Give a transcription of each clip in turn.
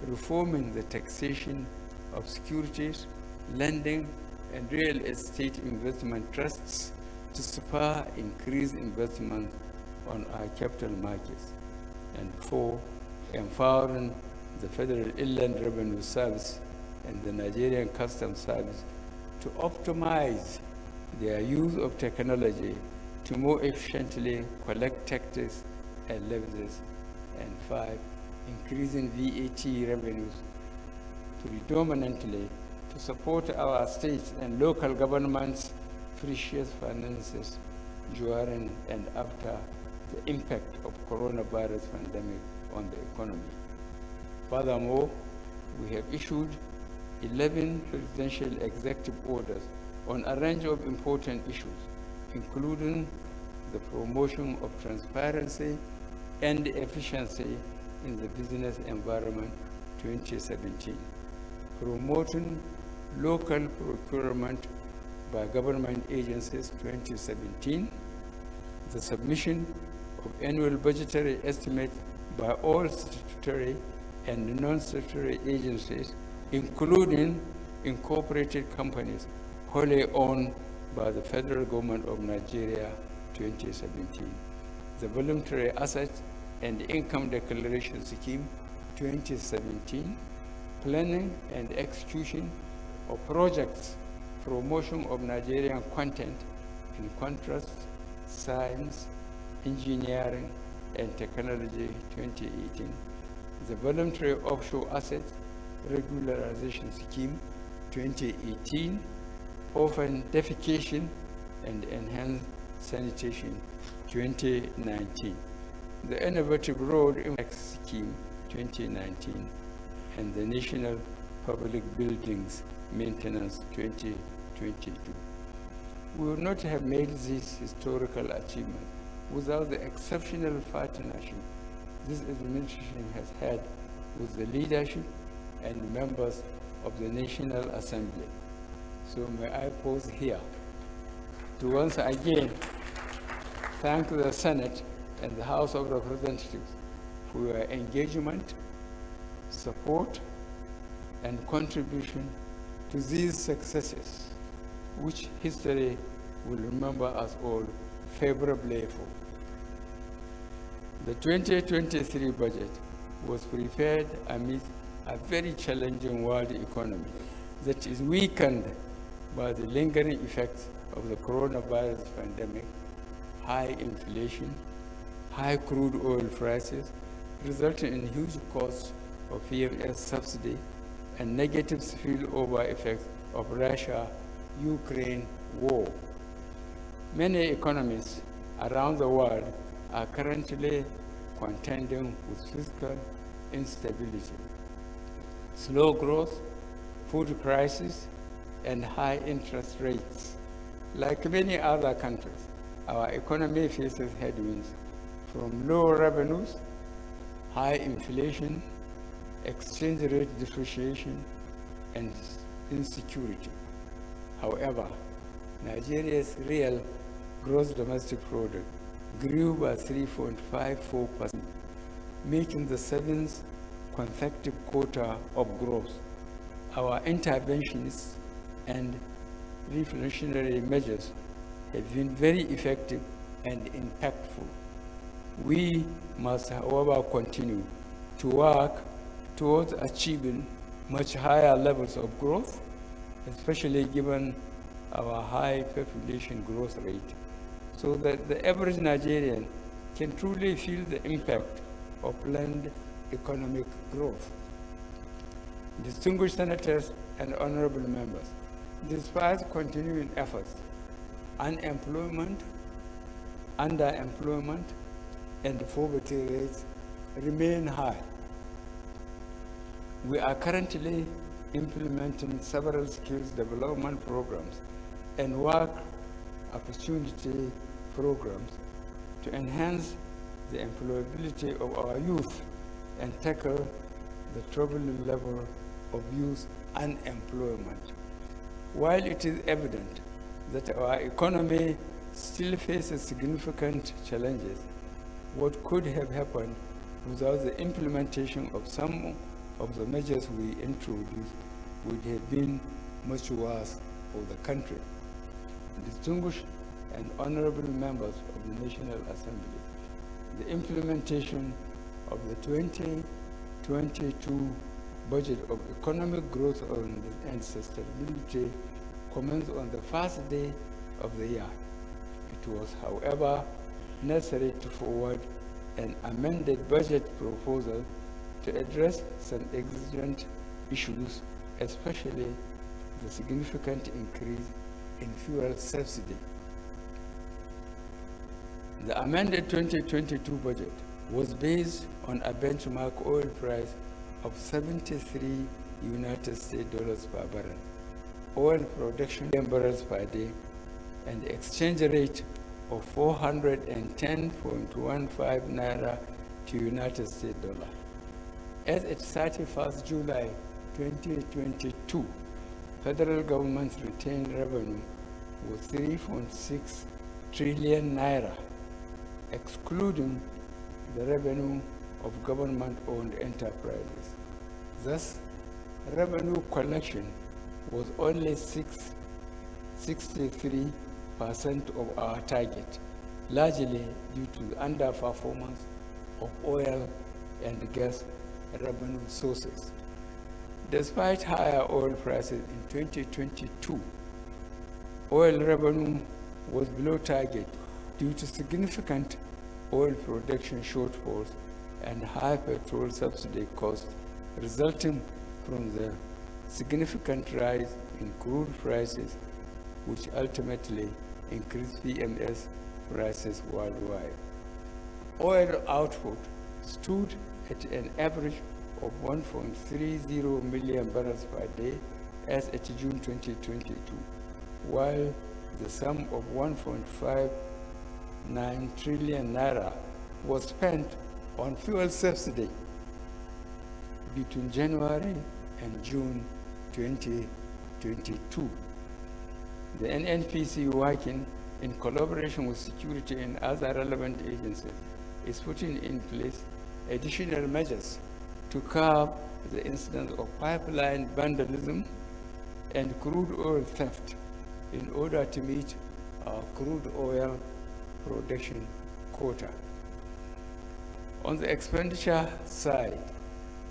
reforming the taxation of securities, lending, and real estate investment trusts to spur increased investment on our capital markets. And 4, empowering the Federal Inland Revenue Service and the Nigerian Customs Service to optimize their use of technology to more efficiently collect taxes and levies. And 5, increasing VAT revenues predominantly to support our states and local governments' precious finances during and after the impact of coronavirus pandemic on the economy. Furthermore, we have issued 11 presidential executive orders on a range of important issues, including the promotion of transparency and efficiency in the business environment 2017, promoting local procurement by government agencies 2017, the submission of annual budgetary estimates by all statutory and non-statutory agencies, including incorporated companies wholly owned by the federal government of Nigeria 2017, the voluntary assets and income declaration scheme 2017, planning and execution of projects, promotion of Nigerian content in contrast, science, engineering, and technology 2018, the voluntary offshore assets regularization scheme 2018, orphan defecation and enhanced sanitation 2019, the innovative road impact scheme 2019, and the national public buildings maintenance 2022. We would not have made this historical achievement without the exceptional partnership this administration has had with the leadership and members of the National Assembly. So may I pause here to once again thank the Senate and the House of Representatives for your engagement, support, and contribution to these successes, which history will remember us all favorably for. The 2023 budget was prepared amid a very challenging world economy that is weakened by the lingering effects of the coronavirus pandemic, high inflation, high crude oil prices, resulting in huge costs of PMS subsidy and negative spillover effects of Russia-Ukraine war. Many economies around the world are currently contending with fiscal instability, slow growth, food crisis, and high interest rates. Like many other countries, our economy faces headwinds from low revenues, high inflation, exchange rate depreciation, and insecurity. However, Nigeria's real gross domestic product grew by 3.54%, making the 7th consecutive quarter of growth. Our interventions and reflationary measures have been very effective and impactful. We must, however, continue to work towards achieving much higher levels of growth, especially given our high population growth rate, so that the average Nigerian can truly feel the impact of planned economic growth. Distinguished senators and honorable members, despite continuing efforts, unemployment, underemployment, and poverty rates remain high. We are currently implementing several skills development programs and work opportunity programs to enhance the employability of our youth and tackle the troubling level of youth unemployment. While it is evident that our economy still faces significant challenges, what could have happened without the implementation of some of the measures we introduced would have been much worse for the country. Distinguished and honorable members of the National Assembly, the implementation of the 2022 budget of economic growth and sustainability commenced on the first day of the year. It was, however, necessary to forward an amended budget proposal to address some exigent issues, especially the significant increase in fuel subsidy. The amended 2022 budget was based on a benchmark oil price of 73 United States dollars per barrel, oil production barrels per day, and exchange rate of 410.15 naira to United States dollar. As at 31st July 2022, federal government's retained revenue was 3.6 trillion naira, excluding the revenue of government-owned enterprises. Thus, revenue collection was only 63% of our target, largely due to the underperformance of oil and gas revenue sources. Despite higher oil prices in 2022, oil revenue was below target due to significant oil production shortfalls and high petrol subsidy costs resulting from the significant rise in crude prices, which ultimately increased PMS prices worldwide. Oil output stood at an average of 1.30 million barrels per day as at June 2022, while the sum of 1.59 trillion naira was spent on fuel subsidy between January and June 2022. The NNPC, working in collaboration with security and other relevant agencies, is putting in place additional measures to curb the incidence of pipeline vandalism and crude oil theft in order to meet our crude oil production quota. On the expenditure side,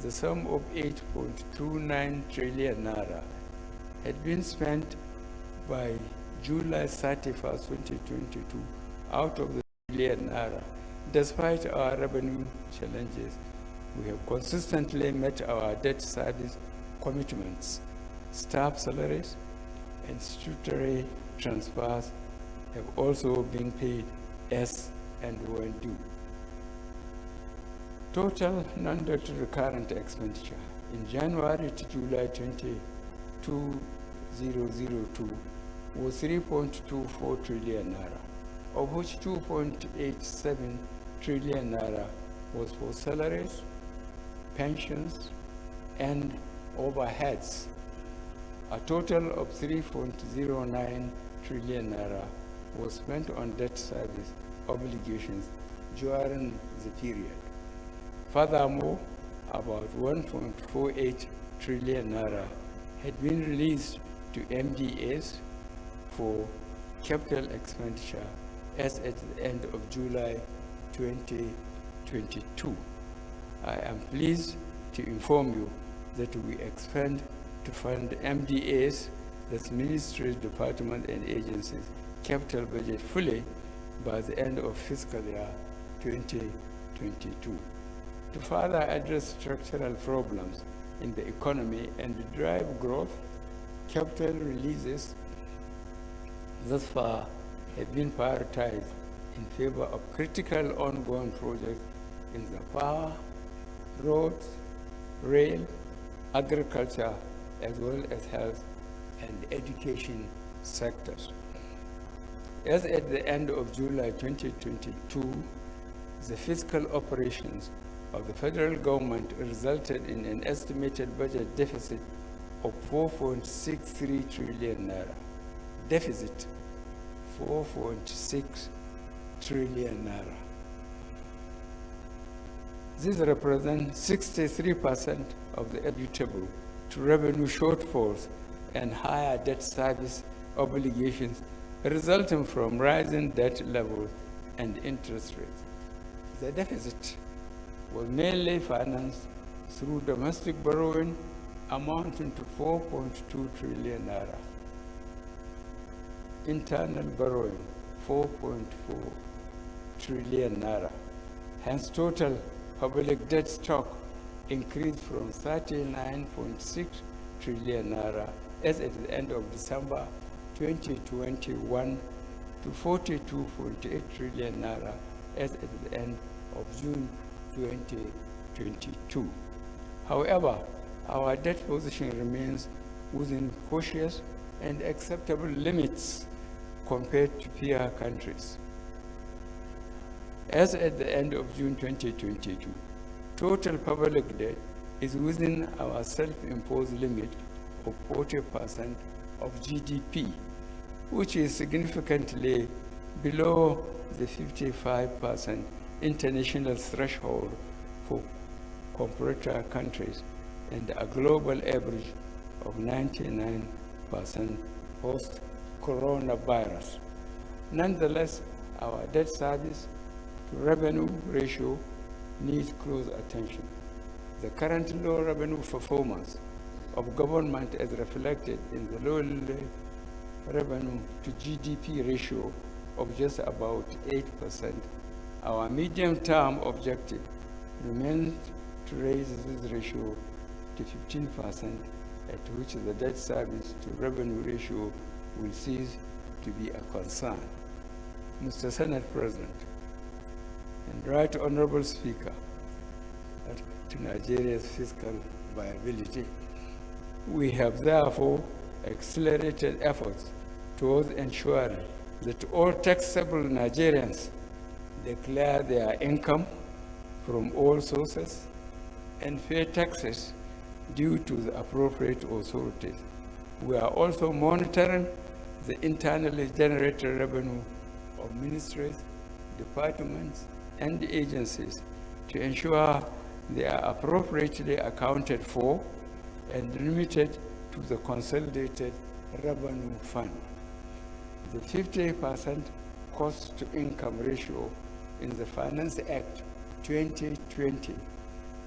the sum of 8.29 trillion naira had been spent by July 31st, 2022, out of the trillion naira. Despite our revenue challenges, we have consistently met our debt service commitments. Staff salaries and statutory transfers have also been paid as and when due. Total non-debt recurrent expenditure in January to July 2002 was 3.24 trillion naira, of which 2.87 trillion naira was for salaries, pensions, and overheads. A total of 3.09 trillion naira was spent on debt service obligations during the period. Furthermore, about 1.48 trillion naira had been released to MDAs for capital expenditure as at the end of July 2022. I am pleased to inform you that we expect to fund MDAs, that's ministries, departments, and agencies, capital budget fully by the end of fiscal year 2022. To further address structural problems in the economy and drive growth, capital releases thus far have been prioritized in favor of critical ongoing projects in the power, roads, rail, agriculture, as well as health and education sectors. As at the end of July 2022, the fiscal operations of the federal government resulted in an estimated budget deficit of 4.63 trillion naira. Deficit, 4.6 trillion naira. This represents 63% of the attributable to revenue shortfalls and higher debt service obligations resulting from rising debt levels and interest rates. The deficit was mainly financed through domestic borrowing amounting to 4.2 trillion naira, internal borrowing 4.4 trillion naira. Hence, total public debt stock increased from 39.6 trillion naira as at the end of December 2021 to 42.8 trillion naira as at the end of June 2022. However, our debt position remains within cautious and acceptable limits compared to peer countries. As at the end of June 2022, total public debt is within our self-imposed limit of 40% of GDP, which is significantly below the 55% international threshold for comparator countries and a global average of 99% post-coronavirus. Nonetheless, our debt service to revenue ratio needs close attention. The current low revenue performance of government as reflected in the low revenue to GDP ratio of just about 8%. Our medium-term objective remains to raise this ratio to 15%, at which the debt service to revenue ratio will cease to be a concern. Mr. Senate President, and Right Honorable Speaker, to Nigeria's fiscal viability, we have therefore accelerated efforts towards ensuring that all taxable Nigerians declare their income from all sources and pay taxes due to the appropriate authorities. We are also monitoring the internally generated revenue of ministries, departments, and agencies to ensure they are appropriately accounted for and remitted to the Consolidated Revenue Fund. The 50% cost-to-income ratio in the Finance Act 2020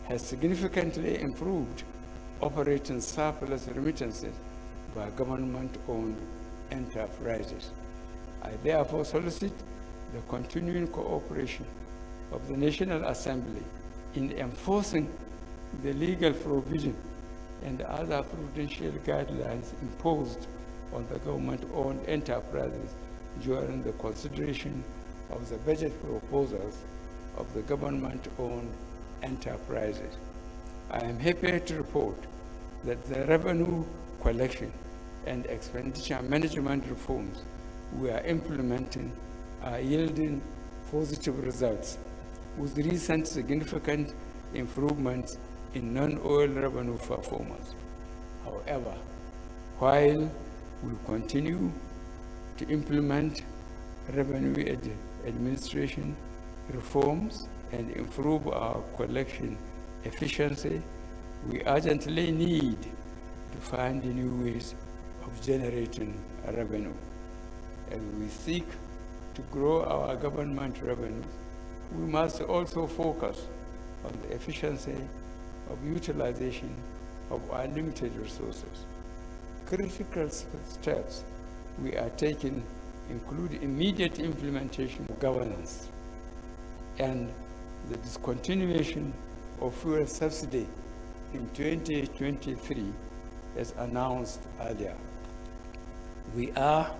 has significantly improved operating surplus remittances by government-owned enterprises. I therefore solicit the continuing cooperation of the National Assembly in enforcing the legal provision and other prudential guidelines imposed on the government-owned enterprises during the consideration of the budget proposals of the government-owned enterprises. I am happy to report that the revenue collection and expenditure management reforms we are implementing are yielding positive results, with recent significant improvements in non-oil revenue performance. However, while we continue to implement revenue administration reforms and improve our collection efficiency, we urgently need to find new ways of generating revenue. As we seek to grow our government revenues, we must also focus on the efficiency of utilization of our limited resources. Critical steps we are taking include immediate implementation of governance and the discontinuation of fuel subsidy in 2023 as announced earlier. We are,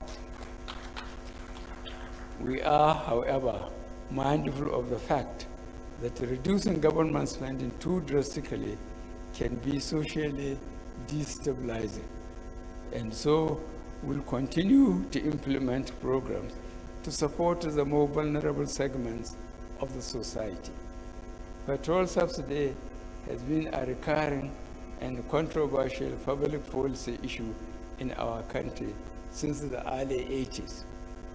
however, mindful of the fact that reducing government spending too drastically can be socially destabilizing, and so we'll continue to implement programs to support the more vulnerable segments of the society. Petrol subsidy has been a recurring and controversial public policy issue in our country since the early 80s.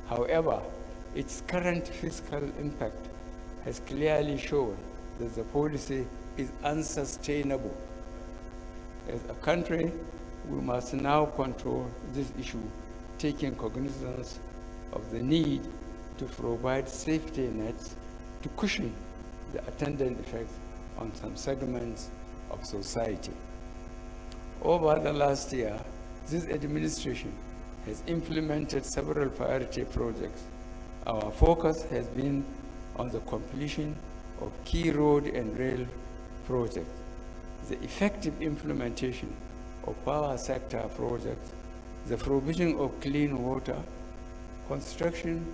However, its current fiscal impact has clearly shown that the policy is unsustainable As a country, we must now control this issue, taking cognizance of the need to provide safety nets to cushion the attendant effects on some segments of society. Over the last year, this administration has implemented several priority projects. Our focus has been on the completion of key road and rail projects, the effective implementation of power sector projects, the provision of clean water, construction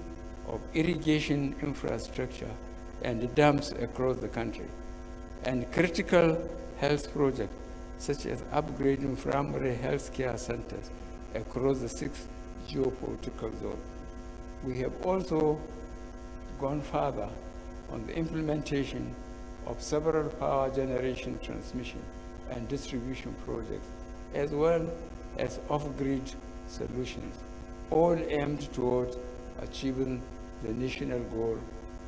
of irrigation infrastructure and dams across the country, and critical health projects such as upgrading primary health care centers across the 6 geopolitical zones. We have also gone further on the implementation of several power generation, transmission, and distribution projects, as well as off-grid solutions, all aimed towards achieving the national goal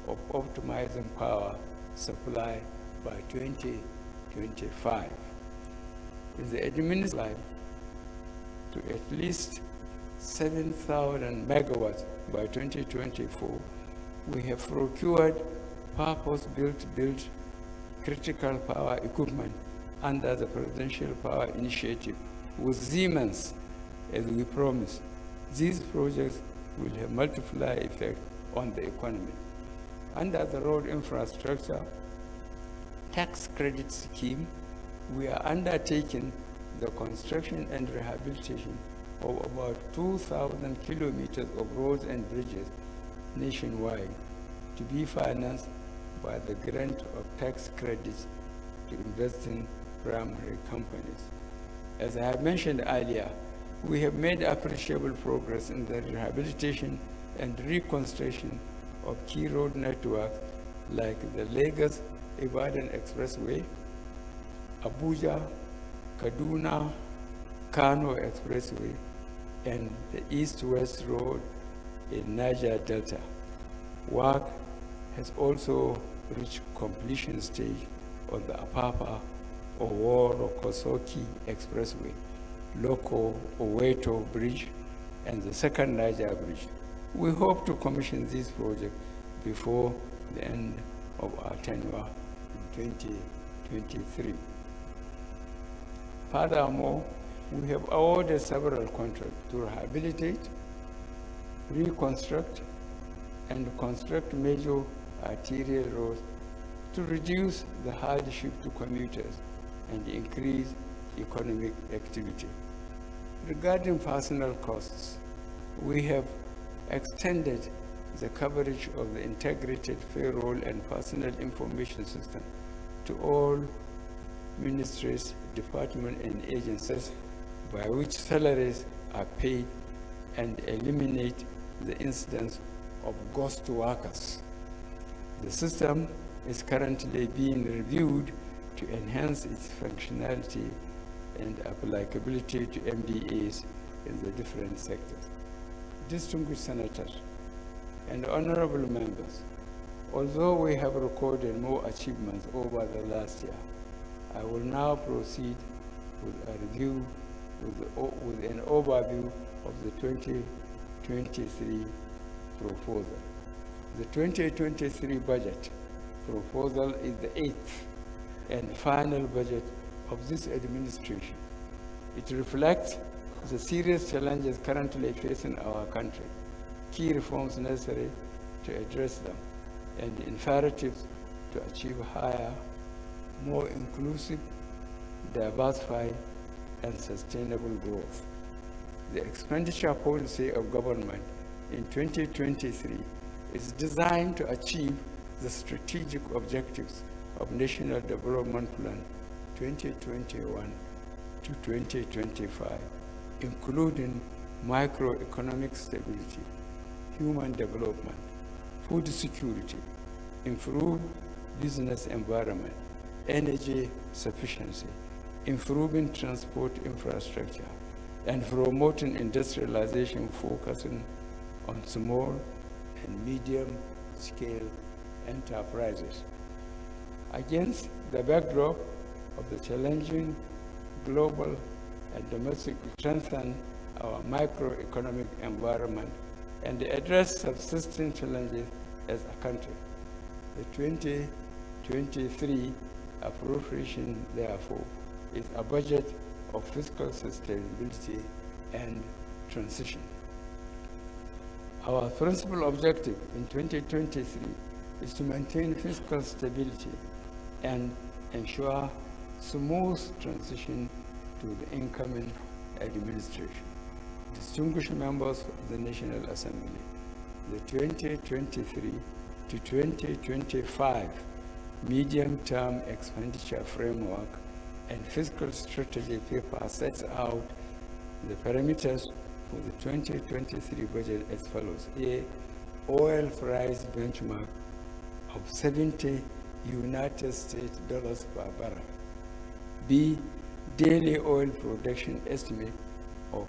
of optimizing power supply by 2025. In the administration to at least 7,000 megawatts by 2024, we have procured purpose-built critical power equipment under the Presidential Power Initiative with Siemens, as we promised. These projects will have multiplier effect on the economy. Under the road infrastructure tax credit scheme, we are undertaking the construction and rehabilitation of about 2,000 kilometers of roads and bridges nationwide to be financed by the grant of tax credits to investing primary companies. As I have mentioned earlier, we have made appreciable progress in the rehabilitation and reconstruction of key road networks like the Lagos-Ibadan Expressway, Abuja, Kaduna, Kano Expressway, and the East-West Road in Niger Delta. Work has also reached completion stage on the Apapa Oworo-Kosoki Expressway, Loko-Oweto Bridge, and the second Niger Bridge. We hope to commission these projects before the end of our tenure in 2023. Furthermore, we have awarded several contracts to rehabilitate, reconstruct, and construct major arterial roads to reduce the hardship to commuters and increase economic activity. Regarding personnel costs, we have extended the coverage of the integrated payroll and personnel information system to all ministries, departments, and agencies, by which salaries are paid and eliminate the incidence of ghost workers. The system is currently being reviewed to enhance its functionality and applicability to MDAs in the different sectors. Distinguished senators and honorable members, although we have recorded more achievements over the last year, I will now proceed with a review with an overview of the 2023 proposal. The 2023 budget proposal is the 8th and final budget of this administration. It reflects the serious challenges currently facing our country, key reforms necessary to address them, and imperatives to achieve higher, more inclusive, diversified, and sustainable growth. The expenditure policy of government in 2023 is designed to achieve the strategic objectives of National Development Plan 2021 to 2025, including microeconomic stability, human development, food security, improved business environment, energy sufficiency, improving transport infrastructure, and promoting industrialization focusing on small and medium-scale enterprises. Against the backdrop of the challenging global and domestic, strengthen our microeconomic environment, and address subsisting challenges as a country. The 2023 appropriation, therefore, is a budget of fiscal sustainability and transition. Our principal objective in 2023 is to maintain fiscal stability and ensure smooth transition to the incoming administration. Distinguished members of the National Assembly, the 2023 to 2025 medium-term expenditure framework and fiscal strategy paper sets out the parameters for the 2023 budget as follows. A, oil price benchmark of 70 United States dollars per barrel. B, daily oil production estimate of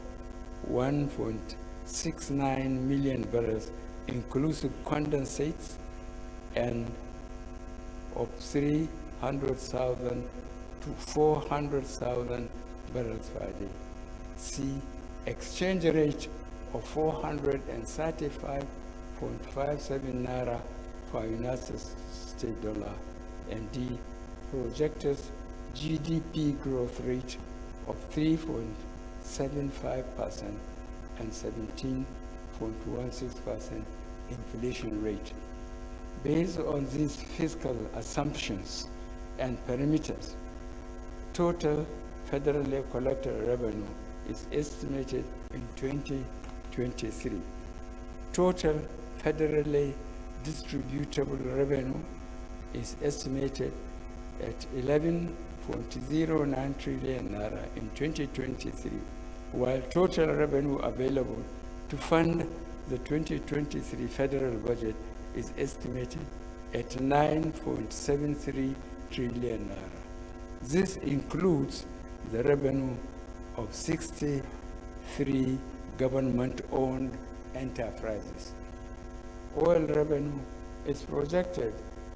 1.69 million barrels, inclusive condensates, and of 300,000 to 400,000 barrels per day. C, exchange rate of 435.57 naira per United States dollar. And D, projected GDP growth rate of 3.75% and 17.16% inflation rate. Based on these fiscal assumptions and parameters, total federally collected revenue is estimated in 2023. Total federally distributable revenue is estimated at 11.09 trillion naira in 2023, while total revenue available to fund the 2023 federal budget is estimated at 9.73 trillion naira. This includes the revenue of 63 government-owned enterprises. Oil revenue is projected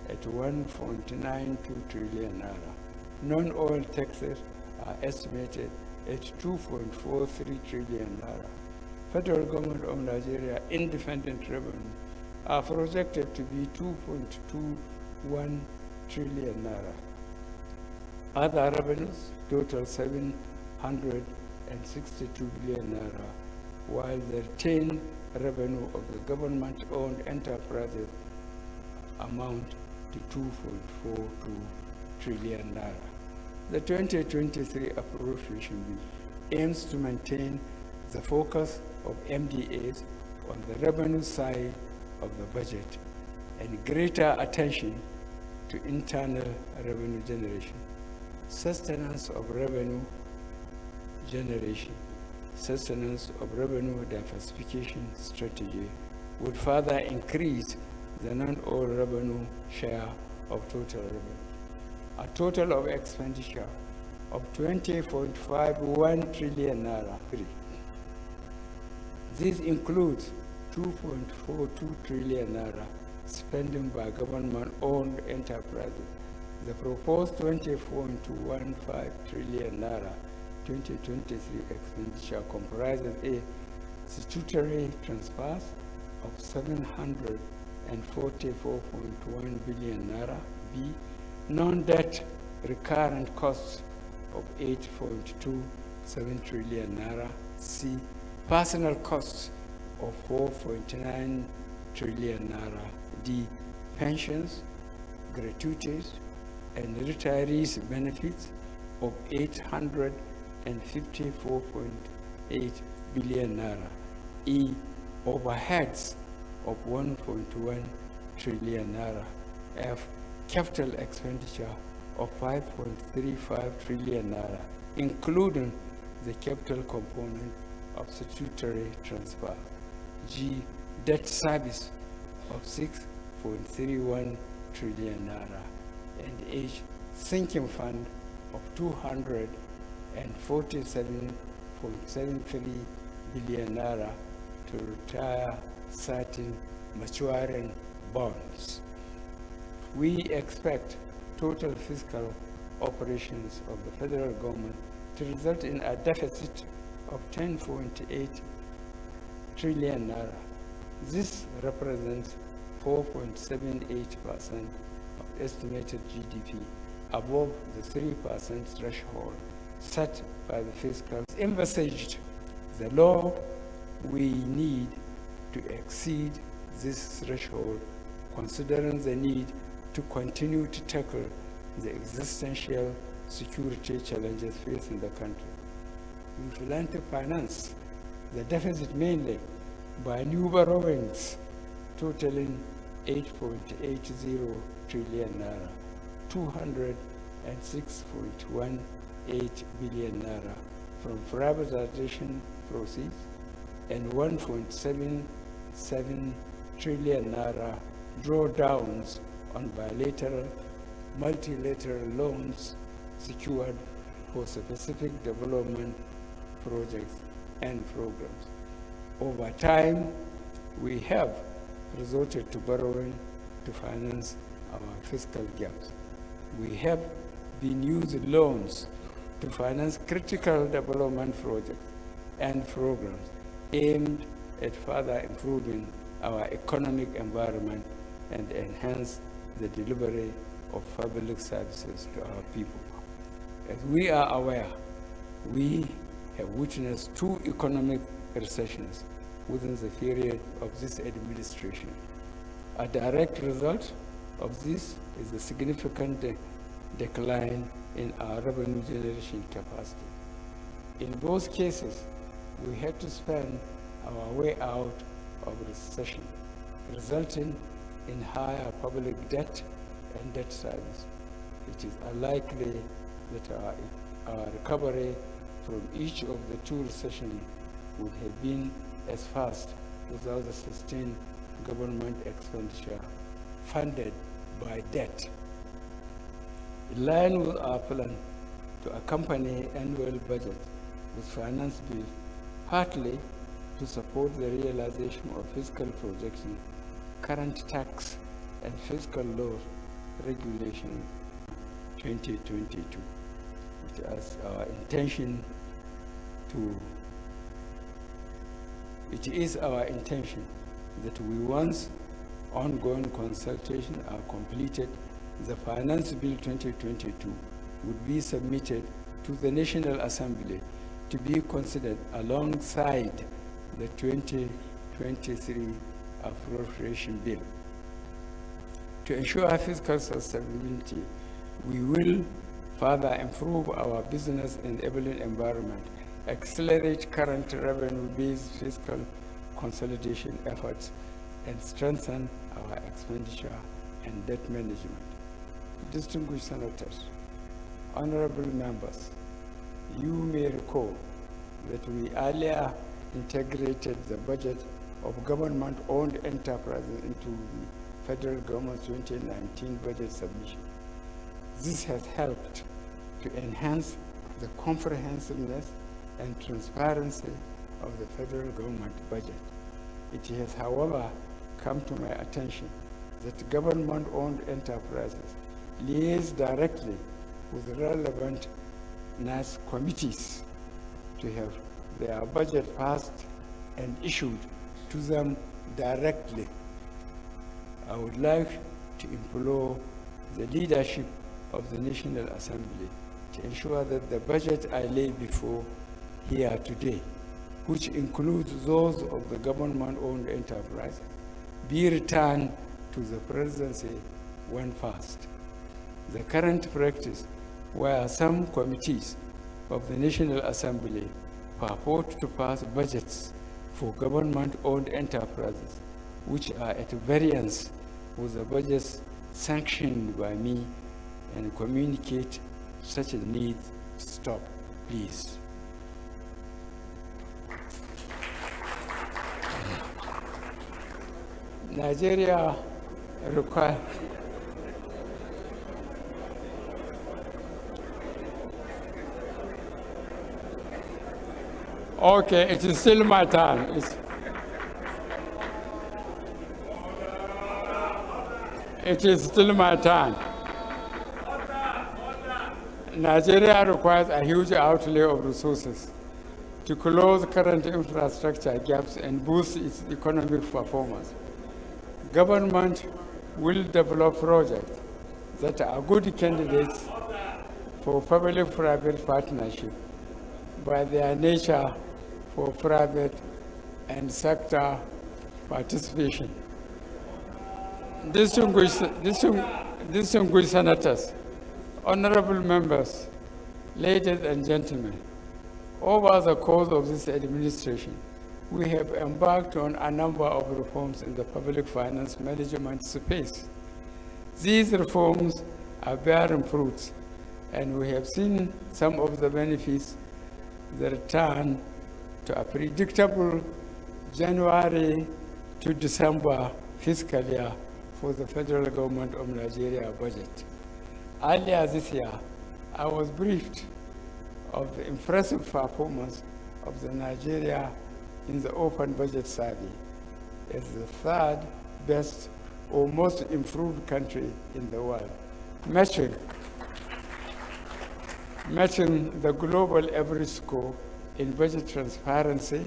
at 1.92 trillion naira. Non-oil taxes are estimated at 2.43 trillion naira. Federal government of Nigeria independent revenue are projected to be 2.21 trillion naira. Other revenues total 762 billion naira, while the retained revenue of the government-owned enterprises amount to 2.42 trillion naira. The 2023 appropriation bill aims to maintain the focus of MDAs on the revenue side of the budget and greater attention to internal revenue generation. Sustenance of revenue generation, sustenance of revenue diversification strategy would further increase the non-oil revenue share of total revenue. A total of expenditure of 20.51 trillion naira. This includes 2.42 trillion naira spending by government-owned enterprises. The proposed 20.15 trillion naira 2023 expenditure comprises A, statutory transfers of 744.1 billion naira. B, non-debt recurrent costs of 8.27 trillion naira. C, personal costs of 4.9 trillion naira. D, pensions, gratuities, and retirees' benefits of 854.8 billion naira. E, overheads of 1.1 trillion naira. F, capital expenditure of 5.35 trillion naira, including the capital component of statutory transfer. G, debt service of 6.31 trillion naira. And H, sinking fund of 247.73 billion naira to retire certain maturing bonds. We expect total fiscal operations of the federal government to result in a deficit of 10.8 trillion naira. This represents 4.78% of estimated GDP, above the 3% threshold set by the Fiscal. Envisaged the law we need to exceed this threshold, considering the need to continue to tackle the existential security challenges facing the country. We plan to finance the deficit mainly by new borrowings totaling 8.80 trillion naira, 206.18 billion naira from privatization proceeds, and 1.77 trillion naira drawdowns on bilateral, multilateral loans secured for specific development projects and programs. Over time, we have resorted to borrowing to finance our fiscal gaps. We have been using loans to finance critical development projects and programs aimed at further improving our economic environment and enhance the delivery of public services to our people. As we are aware, we have witnessed 2 economic recessions within the period of this administration. A direct result of this is a significant decline in our revenue generation capacity. In both cases, we had to spend our way out of recession, resulting in higher public debt and debt service. It is unlikely that our recovery from each of the 2 recessions would have been as fast without the sustained government expenditure funded by debt. In line with our plan to accompany annual budget with finance bills, partly to support the realization of fiscal projection, current tax and fiscal law regulation 2022. It is our intention that we, once ongoing consultations are completed, the Finance Bill 2022 would be submitted to the National Assembly to be considered alongside the 2023 Appropriation Bill. To ensure fiscal sustainability, we will further improve our business enabling environment, accelerate current revenue-based fiscal consolidation efforts, and strengthen our expenditure and debt management. Distinguished senators, honorable members, you may recall that we earlier integrated the budget of government-owned enterprises into the federal government's 2019 budget submission. This has helped to enhance the comprehensiveness and transparency of the federal government budget. It has, however, come to my attention that government-owned enterprises liaise directly with relevant NAS committees to have their budget passed and issued to them directly. I would like to implore the leadership of the National Assembly to ensure that the budget I lay before here today, which includes those of the government-owned enterprise, be returned to the presidency when passed. The current practice, where some committees of the National Assembly purport to pass budgets for government-owned enterprises, which are at variance with the budgets sanctioned by me, and communicate such a need, stop, please. Nigeria requires okay, it is still my turn. It is still my turn. Nigeria requires a huge outlay of resources to close current infrastructure gaps and boost its economic performance. Government will develop projects that are good candidates for public-private partnership by their nature for private and sector participation. Distinguished senators, honorable members, ladies and gentlemen, over the course of this administration, we have embarked on a number of reforms in the public finance management space. These reforms are bearing fruits, and we have seen some of the benefits, the return to a predictable January to December fiscal year for the federal government of Nigeria budget. Earlier this year, I was briefed of the impressive performance of the Nigeria in the open budget survey as the third best or most improved country in the world, matching the global average score in budget transparency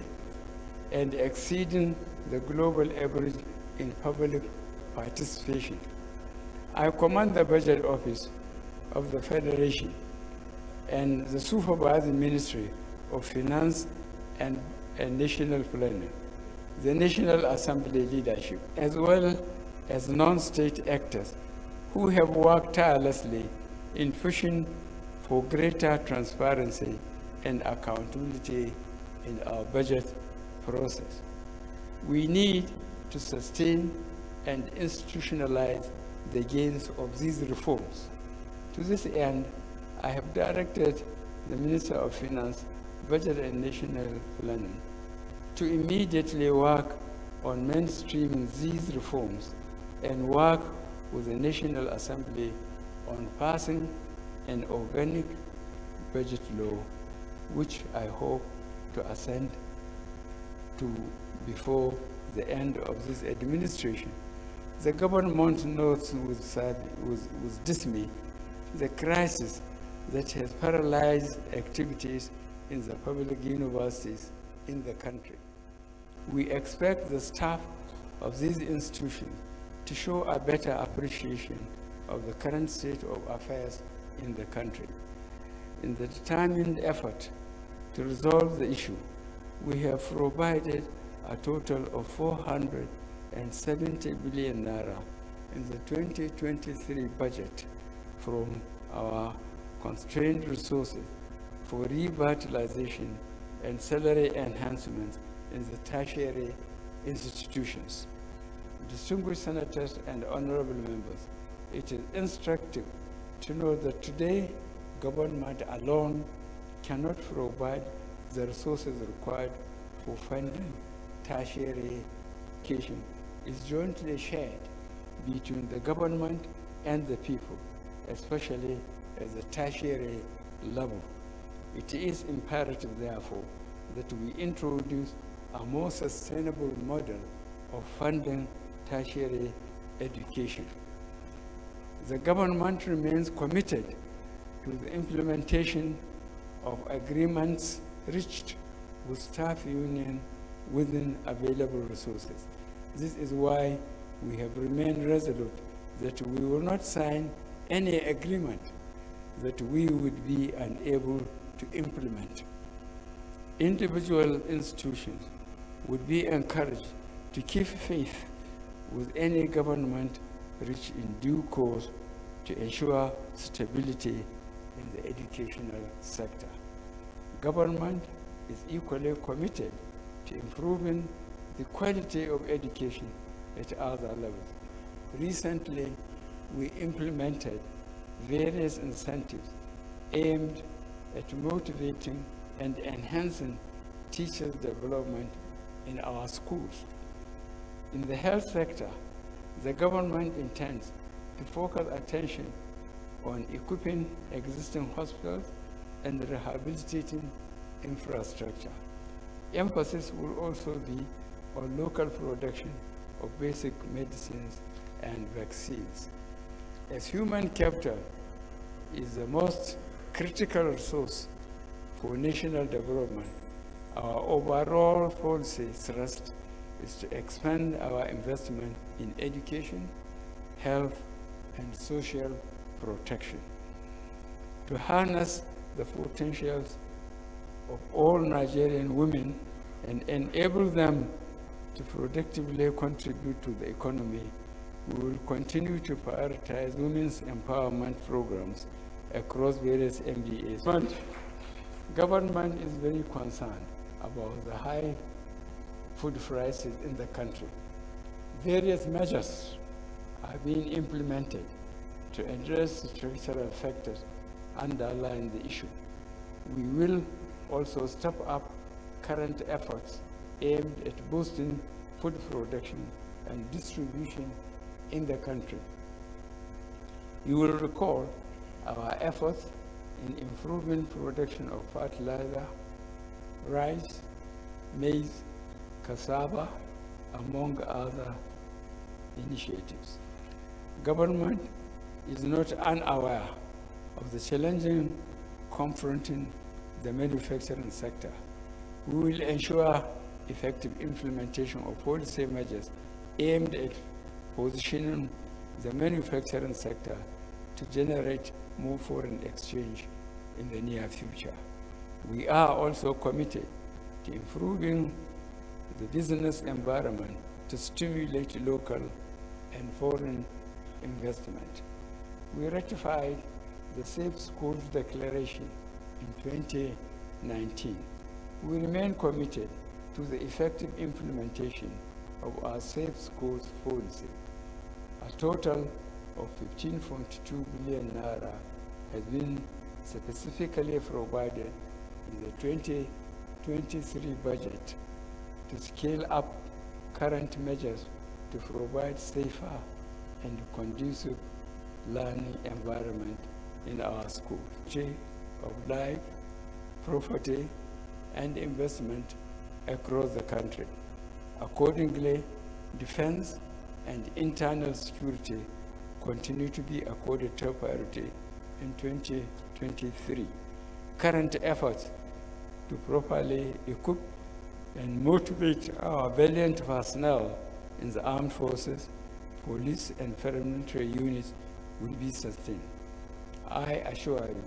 and exceeding the global average in public participation. I commend the Budget Office of the Federation and the Supervising Ministry of Finance and National Planning, the National Assembly leadership, as well as non-state actors who have worked tirelessly in pushing for greater transparency and accountability in our budget process. We need to sustain and institutionalize the gains of these reforms. To this end, I have directed the Minister of Finance, Budget and National Planning to immediately work on mainstreaming these reforms and work with the National Assembly on passing an organic budget law, which I hope to assent to before the end of this administration. The government notes with dismay the crisis that has paralyzed activities in the public universities in the country. We expect the staff of these institutions to show a better appreciation of the current state of affairs in the country. In the determined effort to resolve the issue, we have provided a total of 470 billion naira in the 2023 budget from our constrained resources for revitalization and salary enhancement in the tertiary institutions. Distinguished senators and honorable members, it is instructive to know that today government alone cannot provide the resources required for funding tertiary education. Is jointly shared between the government and the people, especially at the tertiary level. It is imperative, therefore, that we introduce a more sustainable model of funding tertiary education. The government remains committed to the implementation of agreements reached with staff union within available resources. This is why we have remained resolute that we will not sign any agreement that we would be unable to implement. Individual institutions would be encouraged to keep faith with any government reached in due course to ensure stability in the educational sector. Government is equally committed to improving the quality of education at other levels. Recently, we implemented various incentives aimed at motivating and enhancing teachers' development in our schools. In the health sector, the government intends to focus attention on equipping existing hospitals and rehabilitating infrastructure. Emphasis will also be on local production of basic medicines and vaccines. As human capital is the most critical resource for national development, our overall policy thrust is to expand our investment in education, health, and social protection. To harness the potentials of all Nigerian women and enable them to productively contribute to the economy, we will continue to prioritize women's empowerment programs across various MDAs. Government is very concerned about the high food prices in the country. Various measures are being implemented to address the structural factors underlying the issue. We will also step up current efforts aimed at boosting food production and distribution in the country. You will recall our efforts in improving production of fertilizer, rice, maize, cassava, among other initiatives. Government is not unaware of the challenges confronting the manufacturing sector. We will ensure effective implementation of policy measures aimed at positioning the manufacturing sector to generate more foreign exchange in the near future. We are also committed to improving the business environment to stimulate local and foreign investment. We ratified the Safe Schools Declaration in 2019. We remain committed to the effective implementation of our Safe Schools policy. A total of 15.2 billion naira has been specifically provided in the 2023 budget to scale up current measures to provide safer and conducive learning environment in our schools. Of life, property, and investment across the country. Accordingly, defense and internal security continue to be accorded top priority in 2023. Current efforts to properly equip and motivate our valiant personnel in the armed forces, police, and paramilitary units will be sustained. I assure you,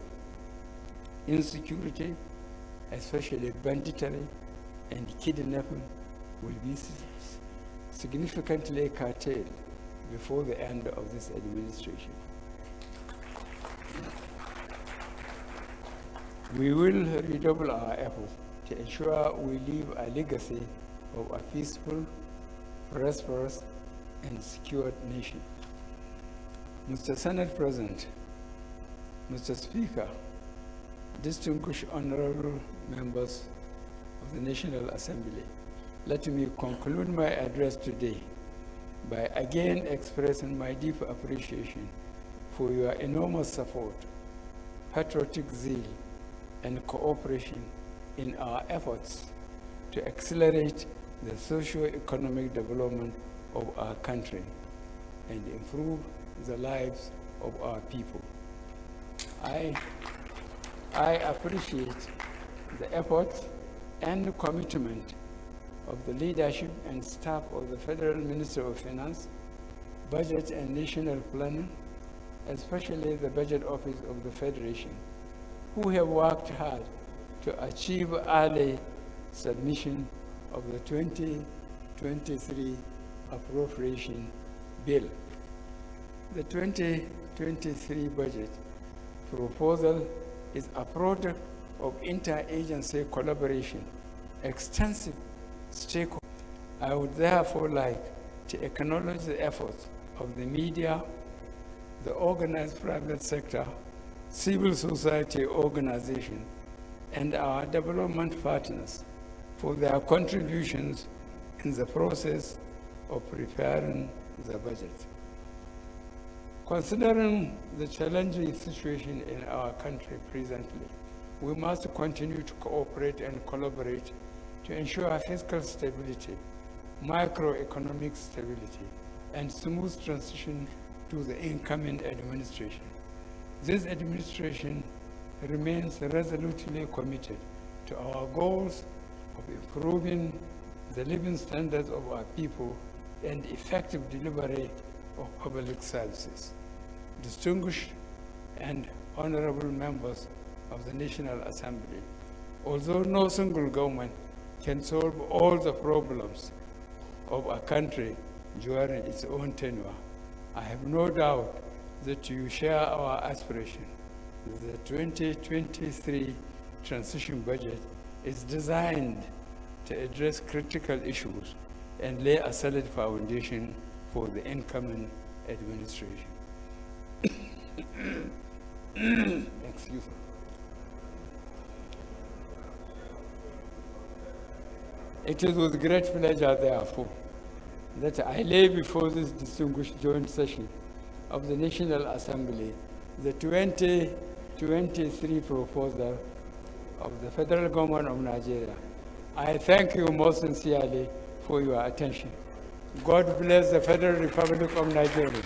insecurity, especially banditry and kidnapping, will be significantly curtailed before the end of this administration. We will redouble our efforts to ensure we leave a legacy of a peaceful, prosperous, and secured nation. Mr. Senate President, Mr. Speaker, distinguished honorable members of the National Assembly, let me conclude my address today by again expressing my deep appreciation for your enormous support, patriotic zeal, and cooperation in our efforts to accelerate the socio-economic development of our country and improve the lives of our people. I appreciate the efforts and commitment of the leadership and staff of the Federal Ministry of Finance, Budget and National Planning, especially the Budget Office of the Federation, who have worked hard to achieve early submission of the 2023 appropriation bill. The 2023 budget proposal is a product of interagency collaboration, extensive stakeholders. I would therefore like to acknowledge the efforts of the media, the organized private sector, civil society organizations, and our development partners for their contributions in the process of preparing the budget. Considering the challenging situation in our country presently, we must continue to cooperate and collaborate to ensure fiscal stability, macroeconomic stability, and smooth transition to the incoming administration. This administration remains resolutely committed to our goals of improving the living standards of our people and effective delivery of public services. Distinguished and honorable members of the National Assembly, although no single government can solve all the problems of a country during its own tenure, I have no doubt that you share our aspiration. The 2023 transition budget is designed to address critical issues and lay a solid foundation for the incoming administration. Excuse me. It is with great pleasure, therefore, that I lay before this distinguished joint session of the National Assembly the 2023 proposal of the Federal Government of Nigeria. I thank you most sincerely for your attention. God bless the Federal Republic of Nigeria.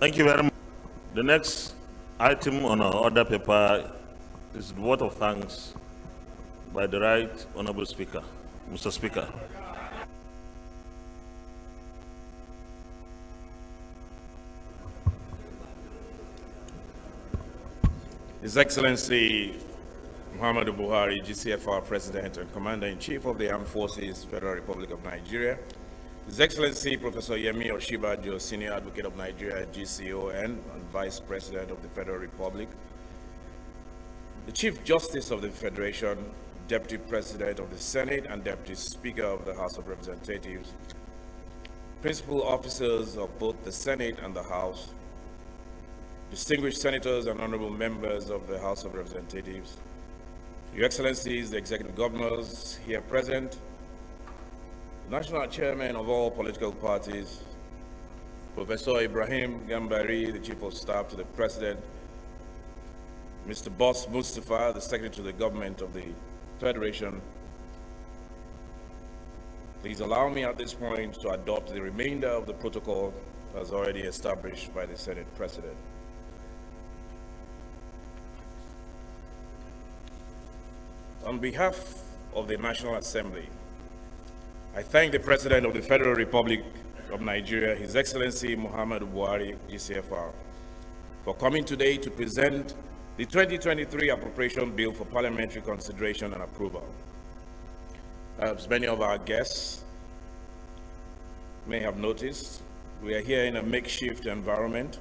Thank you very much. The next item on our order paper is the vote of thanks by the Right Honorable Speaker. Mr. Speaker. His Excellency Muhammadu Buhari, GCFR President and Commander-in-Chief of the Armed Forces, Federal Republic of Nigeria, His Excellency Professor Yemi Oshibajo, Senior Advocate of Nigeria, GCON, and Vice President of the Federal Republic, the Chief Justice of the Federation, Deputy President of the Senate, and Deputy Speaker of the House of Representatives, principal officers of both the Senate and the House, distinguished senators and honorable members of the House of Representatives, Your Excellencies, the executive governors here present, the national chairman of all political parties, Professor Ibrahim Gambari, the Chief of Staff to the President, Mr. Boss Mustafa, the Secretary to the Government of the Federation. Please allow me at this point to adopt the remainder of the protocol as already established by the Senate President. On behalf of the National Assembly, I thank the President of the Federal Republic of Nigeria, His Excellency Muhammadu Buhari, GCFR, for coming today to present the 2023 Appropriation Bill for Parliamentary consideration and approval. As many of our guests may have noticed, we are here in a makeshift environment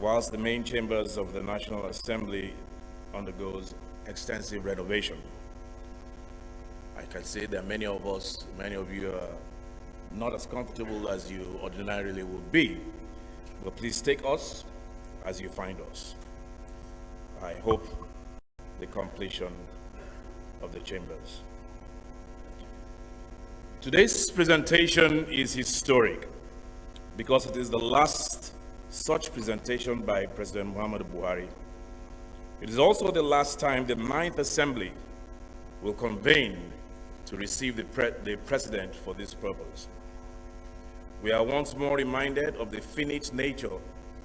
whilst the main chambers of the National Assembly undergoes extensive renovation. I can say that many of you are not as comfortable as you ordinarily would be, but please take us as you find us. I hope the completion of the chambers. Today's presentation is historic because it is the last such presentation by President Muhammadu Buhari. It is also the last time the 9th Assembly will convene to receive the President for this purpose. We are once more reminded of the finite nature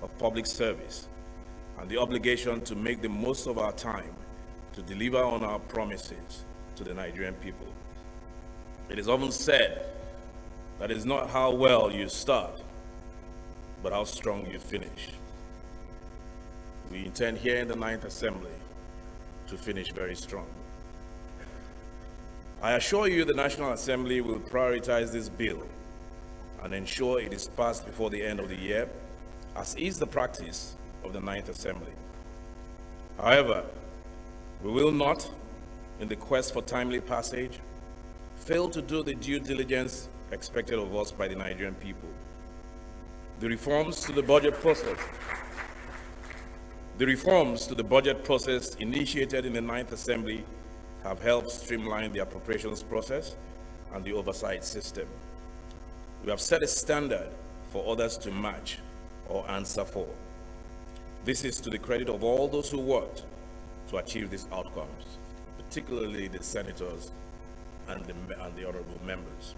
of public service and the obligation to make the most of our time to deliver on our promises to the Nigerian people. It is often said that it's not how well you start, but how strong you finish. We intend here in the 9th Assembly to finish very strong. I assure you the National Assembly will prioritize this bill and ensure it is passed before the end of the year, as is the practice of the 9th Assembly. However, we will not, in the quest for timely passage, fail to do the due diligence expected of us by the Nigerian people. The reforms to the budget process initiated in the 9th Assembly have helped streamline the appropriations process and the oversight system. We have set a standard for others to match or answer for. This is to the credit of all those who worked to achieve these outcomes, particularly the senators and the honorable members.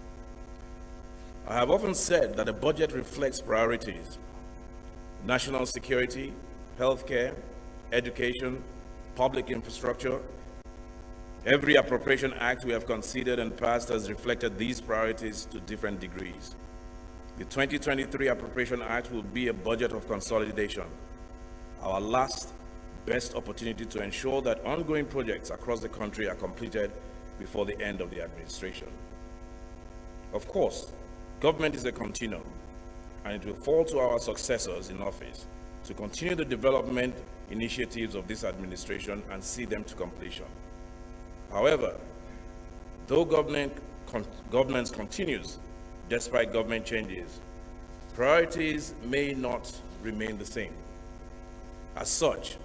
I have often said that a budget reflects priorities: national security, healthcare, education, public infrastructure. Every appropriation act we have considered and passed has reflected these priorities to different degrees. The 2023 Appropriation Act will be a budget of consolidation, our last best opportunity to ensure that ongoing projects across the country are completed before the end of the administration. Of course, government is a continuum, and it will fall to our successors in office to continue the development initiatives of this administration and see them to completion. However, though governance continues despite government changes, priorities may not remain the same. As such,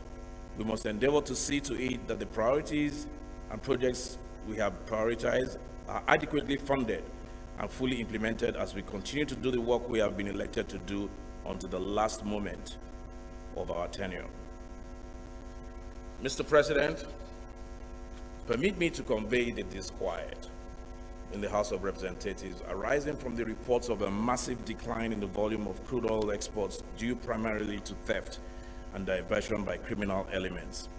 we must endeavor to see to it that the priorities and projects we have prioritized are adequately funded and fully implemented as we continue to do the work we have been elected to do until the last moment of our tenure. Mr. President, permit me to convey the disquiet in the House of Representatives arising from the reports of a massive decline in the volume of crude oil exports due primarily to theft and diversion by criminal elements.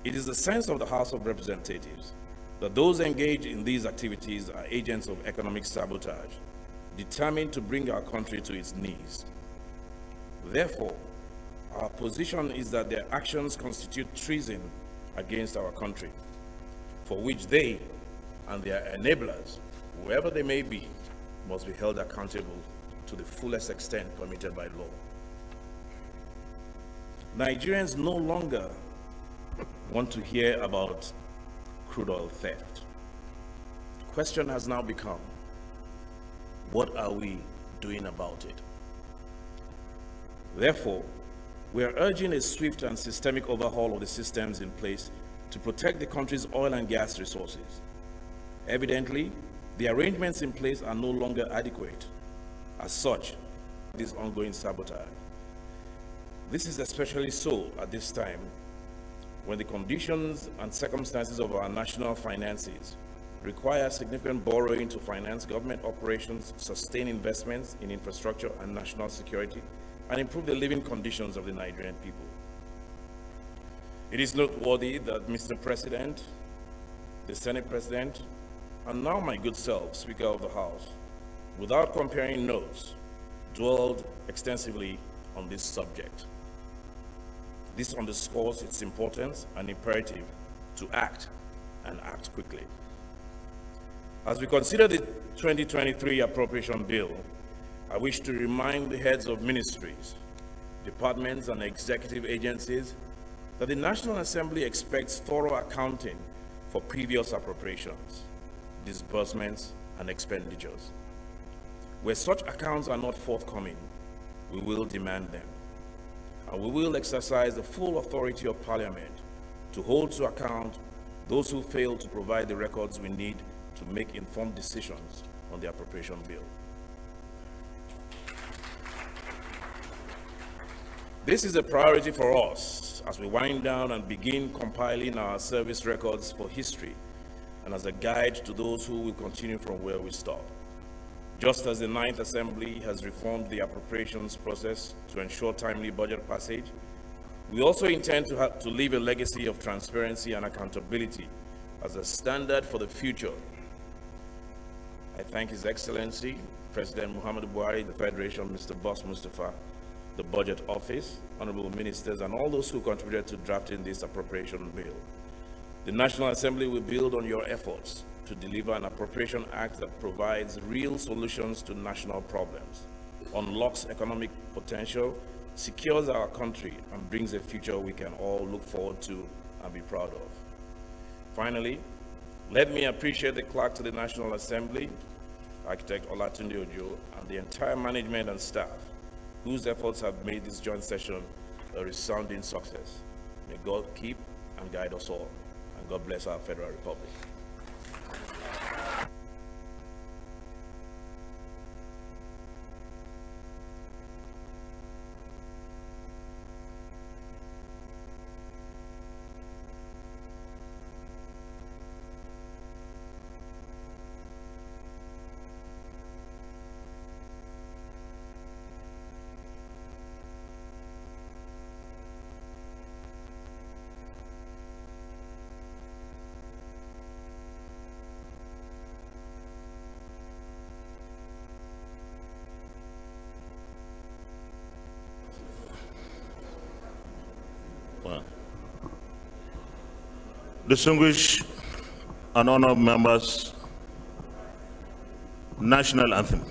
It is the sense of the House of Representatives that those engaged in these activities are agents of economic sabotage, determined to bring our country to its knees. Therefore, our position is that their actions constitute treason against our country, for which they and their enablers, whoever they may be, must be held accountable to the fullest extent permitted by law. Nigerians no longer want to hear about crude oil theft. The question has now become, what are we doing about it? Therefore, we are urging a swift and systemic overhaul of the systems in place to protect the country's oil and gas resources. Evidently, the arrangements in place are no longer adequate. As such, this ongoing sabotage. This is especially so at this time when the conditions and circumstances of our national finances require significant borrowing to finance government operations, sustain investments in infrastructure and national security, and improve the living conditions of the Nigerian people. It is noteworthy that Mr. President, the Senate President, and now my good self, Speaker of the House, without comparing notes, dwelled extensively on this subject. This underscores its importance and imperative to act and act quickly. As we consider the 2023 appropriation bill, I wish to remind the heads of ministries, departments, and executive agencies that the National Assembly expects thorough accounting for previous appropriations, disbursements, and expenditures. Where such accounts are not forthcoming, we will demand them, and we will exercise the full authority of Parliament to hold to account those who fail to provide the records we need to make informed decisions on the appropriation bill. This is a priority for us as we wind down and begin compiling our service records for history and as a guide to those who will continue from where we stop. Just as the Ninth Assembly has reformed the appropriations process to ensure timely budget passage, we also intend to leave a legacy of transparency and accountability as a standard for the future. I thank His Excellency, President Muhammadu Buhari, the Federation, Mr. Boss Mustafa, the Budget Office, honorable ministers, and all those who contributed to drafting this appropriation bill. The National Assembly will build on your efforts to deliver an appropriation act that provides real solutions to national problems, unlocks economic potential, secures our country, and brings a future we can all look forward to and be proud of. Finally, let me appreciate the clerk to the National Assembly, Architect Olatunde Ojo, and the entire management and staff whose efforts have made this joint session a resounding success. May God keep and guide us all, and God bless our Federal Republic. Distinguished and honored members, National Anthem.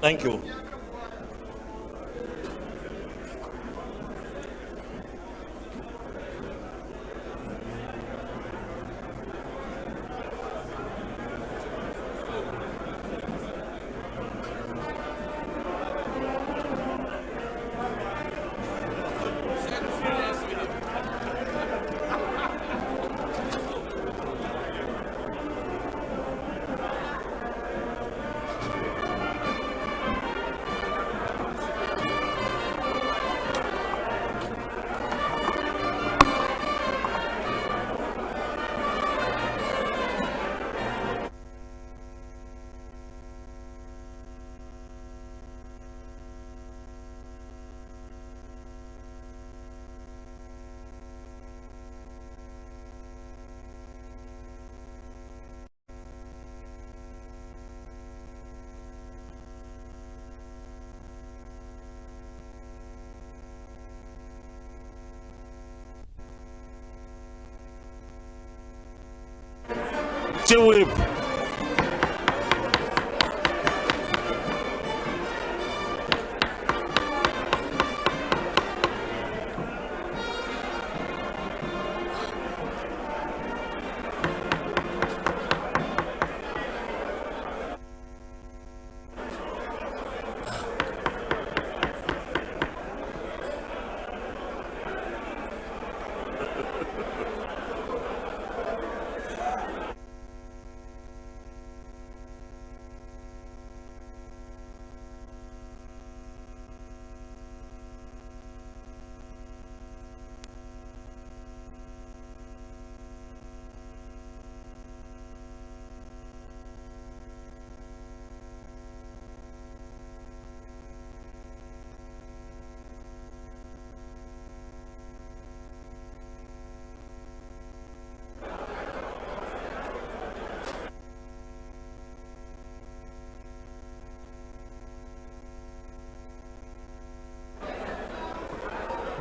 Thank you. Chief Whip.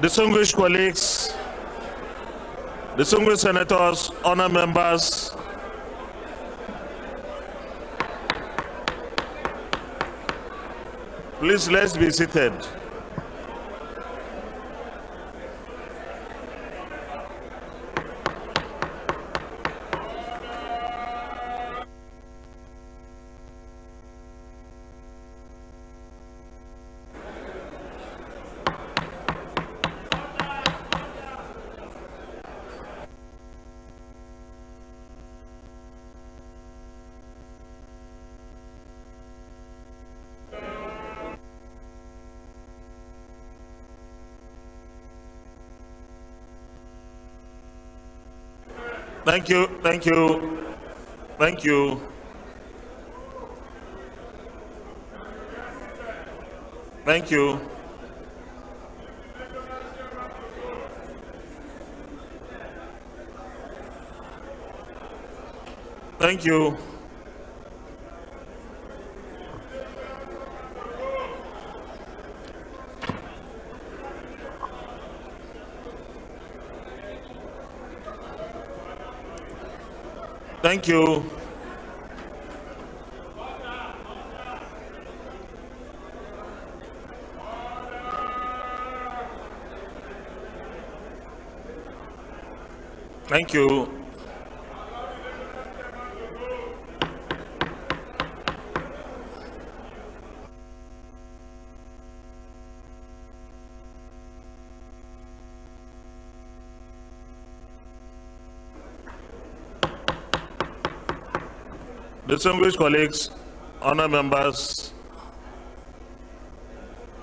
Distinguished colleagues, distinguished senators, honor members, please let's be seated. Thank you, thank you, thank you. Thank you. Thank you. Thank you. Thank you. Distinguished colleagues, honor members,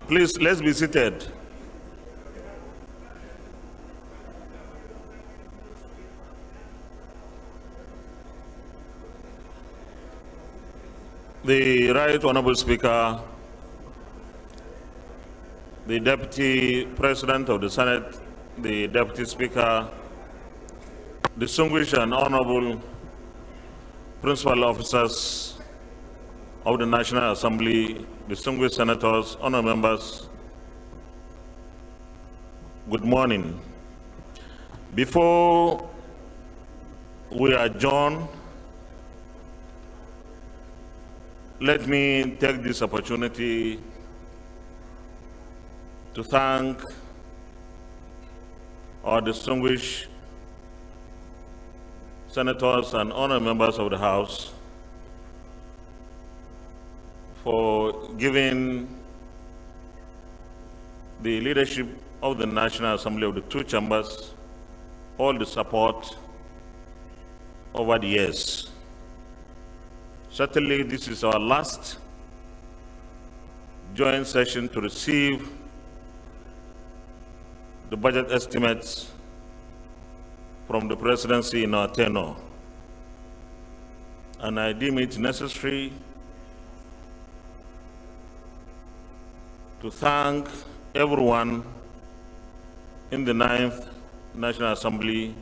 please let's be seated. The Right Honorable Speaker, the Deputy President of the Senate, the Deputy Speaker, distinguished and honorable principal officers of the National Assembly, distinguished senators, honor members, good morning. Before we adjourn, let me take this opportunity to thank our distinguished senators and honor members of the House for giving the leadership of the National Assembly of the two chambers all the support over the years. Certainly, this is our last joint session to receive the budget estimates from the presidency in our tenure. And I deem it necessary to thank everyone in the 9th National Assembly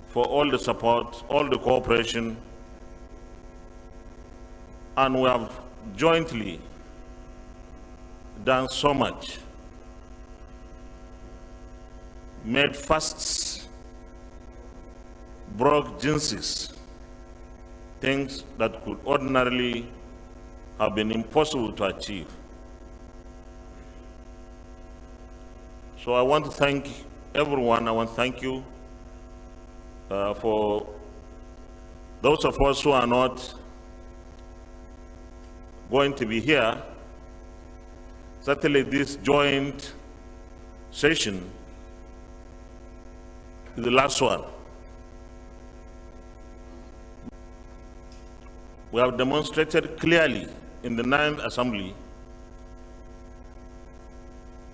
for all the support, all the cooperation, and we have jointly done so much, made firsts, broke jinxes, things that could ordinarily have been impossible to achieve. So I want to thank everyone. I want to thank you for those of us who are not going to be here. Certainly this joint session is the last one. We have demonstrated clearly in the 9th Assembly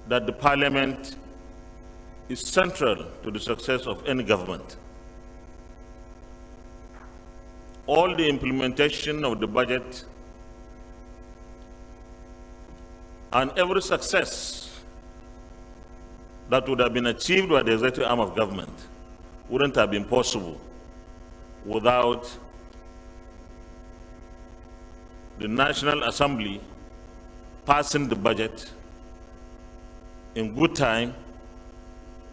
that the Parliament is central to the success of any government. All the implementation of the budget and every success that would have been achieved by the executive arm of government wouldn't have been possible without the National Assembly passing the budget in good time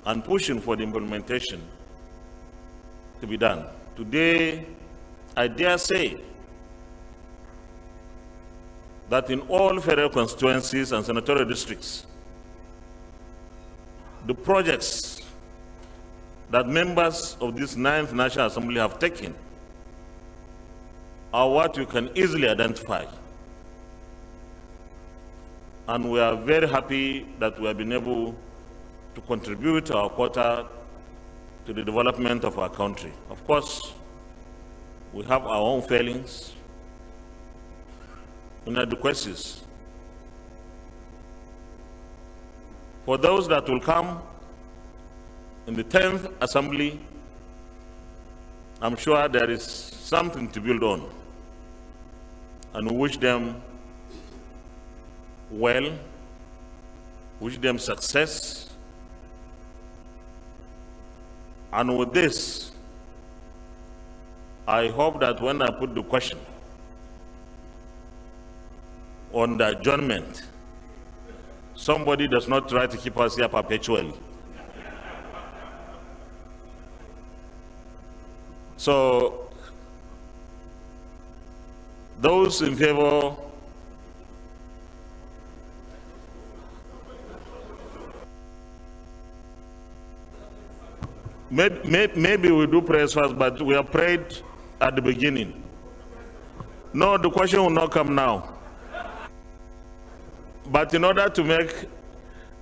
and pushing for the implementation to be done. Today, I dare say that in all federal constituencies and senatorial districts, the projects that members of this 9th National Assembly have taken are what you can easily identify. And we are very happy that we have been able to contribute our quota to the development of our country. Of course, we have our own failings, inadequacies. For those that will come in the 10th Assembly, I'm sure there is something to build on. And we wish them well, wish them success. And with this, I hope that when I put the question on the adjournment, somebody does not try to keep us here perpetually. So, those in favor, maybe we do prayers first, but we have prayed at the beginning. No, the question will not come now. But in order to make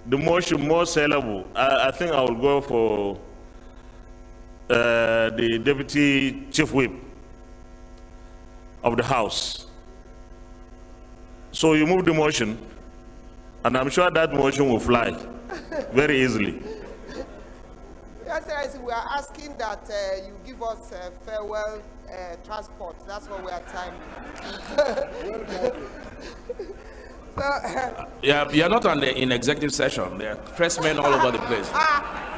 the motion more sellable, I think I will go for the Deputy Chief Whip of the House. So you move the motion, and I'm sure that motion will fly very easily. Yes, we are asking that you give us farewell transport. That's what we are trying. So, Yeah, you're not in executive session. There are pressmen all over the place.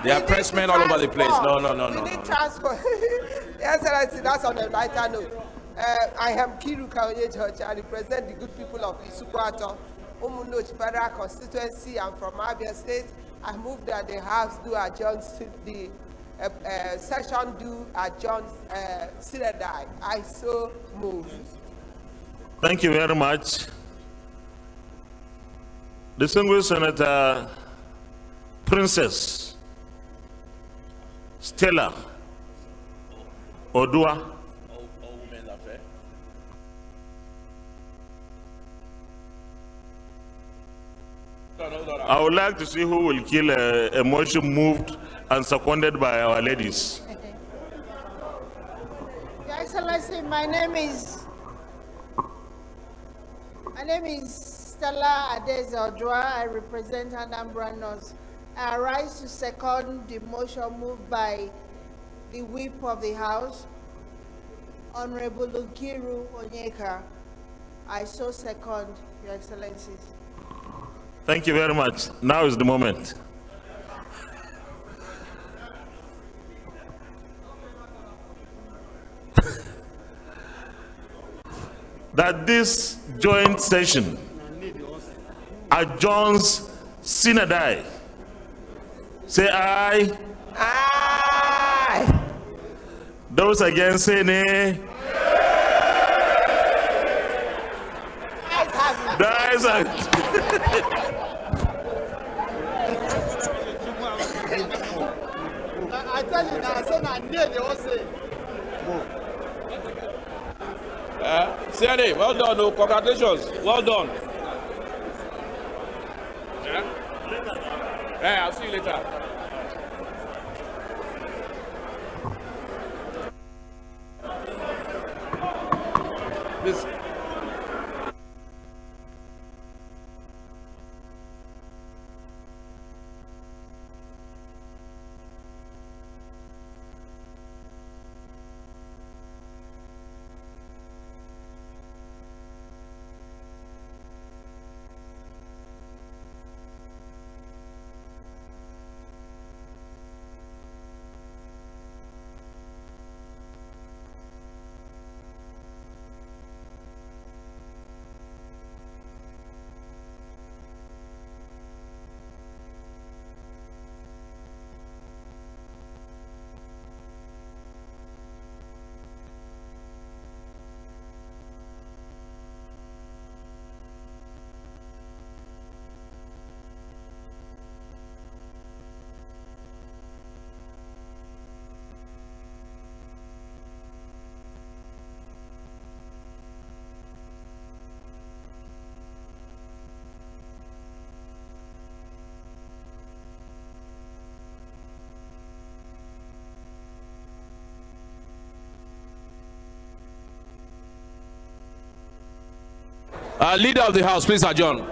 There are pressmen all over the place. No. We need transport. Yes, that's on a lighter note. I am Kiru Kaonye George. I represent the good people of Isukwato, Umunoch Federal Constituency. I'm from Abia State. I move that the House do adjourn the session do adjourn Sinadai. I so move. Thank you very much. Distinguished Senator Princess Stella Odua. I would like to see who will kill a motion moved and seconded by our ladies. Your Excellency, my name is Stella Adeze Odua. I represent Anambra North. I rise to second the motion moved by the Whip of the House, Honorable Nkiru Onyeka. I so second, Your Excellencies. Thank you very much. Now is the moment. That this joint session adjourns Sinadai. Say aye. Aye. Those against say nay. The ayes have it. I tell you now, I said I knew they all say. Siane, well done. Oh, congratulations. Well done. Yeah, I'll see you later. This. Leader of the House, please adjourn.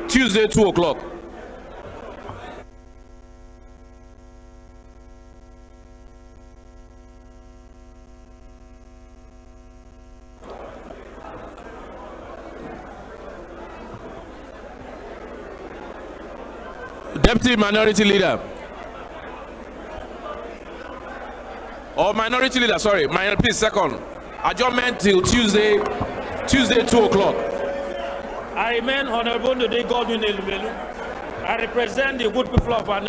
Tuesday, 2 o'clock. Deputy Minority Leader. Or Minority Leader, sorry. Please, second. Adjournment till Tuesday, 2 o'clock. I remain Honorable Node Godwin Elubelu. I represent the good people of our